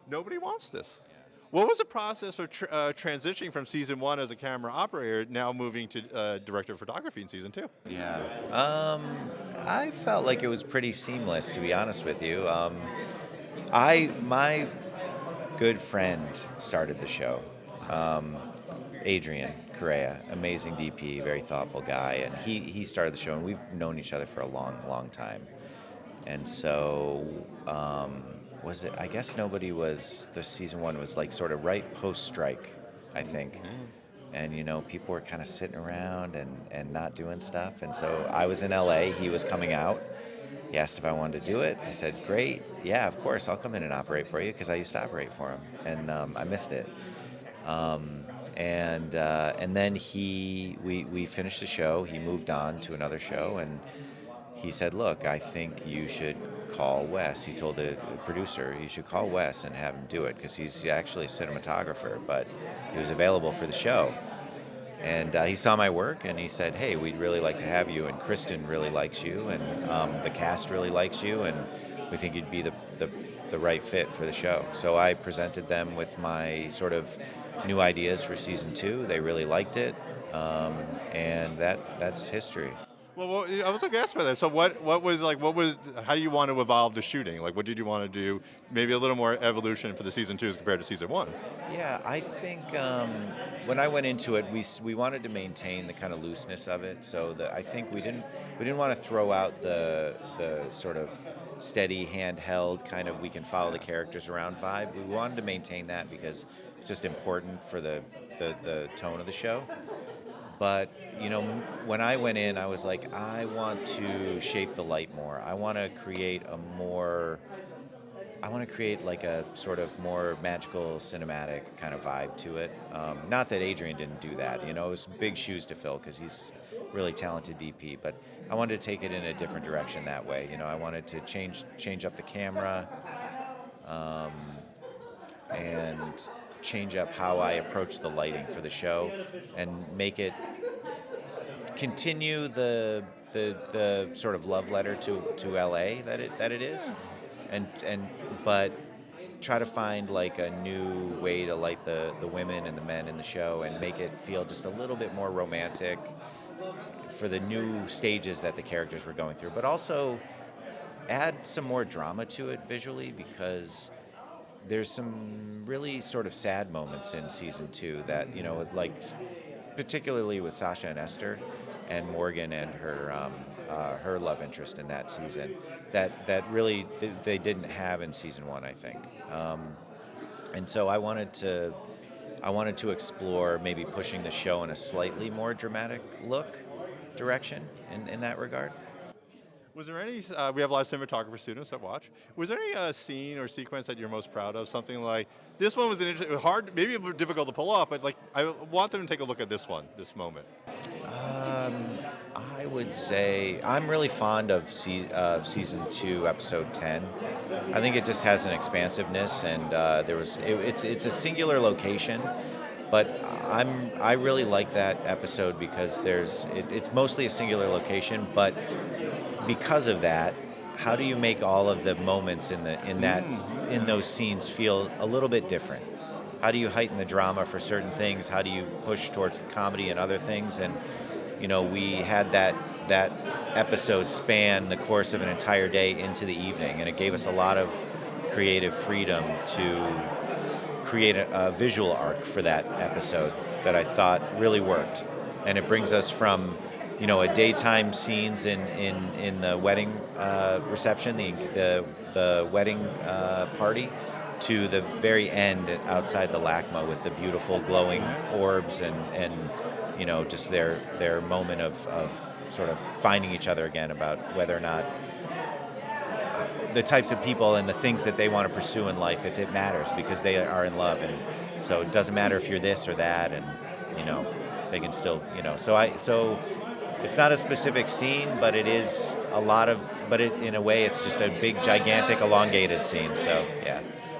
Nobody wants this. What was the process of transitioning from season one as a camera operator, now moving to director of photography in season two? Yeah. I felt like it was pretty seamless, to be honest with you. My good friend started the show. Um, Adrian Correa, amazing DP, very thoughtful guy, and he started the show, and we've known each other for a long, long time. And so, was it? I guess nobody was. The season one was like sort of right post strike, I think. Mm. And people were kind of sitting around and not doing stuff. And so I was in LA. He was coming out. He asked if I wanted to do it. I said, "Great, yeah, of course, I'll come in and operate for you," because I used to operate for him, and I missed it. Um, and then we finished the show. He moved on to another show, and he said, "Look, I think you should call Wes." He told the producer, "You should call Wes and have him do it, because he's actually a cinematographer, but he was available for the show." And he saw my work, and he said, "Hey, we'd really like to have you, and Kristen really likes you, and the cast really likes you, and we think you'd be the right fit for the show." So I presented them with my sort of new ideas for season two. They really liked it, and that's history. I was going to ask about that. So what was how do you want to evolve the shooting? Like, what did you want to do? Maybe a little more evolution for the season two as compared to season one. Yeah, I think when I went into it, we wanted to maintain the kind of looseness of it. So that I think we didn't want to throw out the sort of steady handheld kind of we can follow the characters around vibe. We wanted to maintain that because it's just important for the tone of the show. But when I went in, I was like, I want to shape the light more. I want to create like a sort of more magical cinematic kind of vibe to it. Not that Adrian didn't do that, it was big shoes to fill because he's really talented DP. But I wanted to take it in a different direction that way. I wanted to change up the camera, um, and change up how I approach the lighting for the show, and make it continue the sort of love letter to LA that it is, and but try to find like a new way to light the women and the men in the show, and make it feel just a little bit more romantic for the new stages that the characters were going through, but also add some more drama to it visually, because there's some really sort of sad moments in season two that like particularly with Sasha and Esther, and Morgan and her love interest in that season, that really they didn't have in season one, I think. And so I wanted to explore maybe pushing the show in a slightly more dramatic direction in that regard. Was there any? We have a lot of cinematographer students that watch. Was there any scene or sequence that you're most proud of? Something like this one was hard, maybe a bit difficult to pull off, but like I want them to take a look at this one, this moment. I would say I'm really fond of season two, episode 10. I think it just has an expansiveness, and it's a singular location, but I really like that episode because it's mostly a singular location, but because of that, how do you make all of the moments in those scenes feel a little bit different? How do you heighten the drama for certain things? How do you push towards the comedy and other things? And we had that episode span the course of an entire day into the evening, and it gave us a lot of creative freedom to create a visual arc for that episode that I thought really worked. And it brings us from a daytime scenes in the wedding reception, the wedding party, to the very end outside the LACMA with the beautiful glowing orbs, and just their moment of sort of finding each other again, about whether or not the types of people and the things that they want to pursue in life, if it matters, because they are in love. And so it doesn't matter if you're this or that, and they can still so it's not a specific scene, but it is a lot of, but in a way it's just a big gigantic elongated scene. So yeah.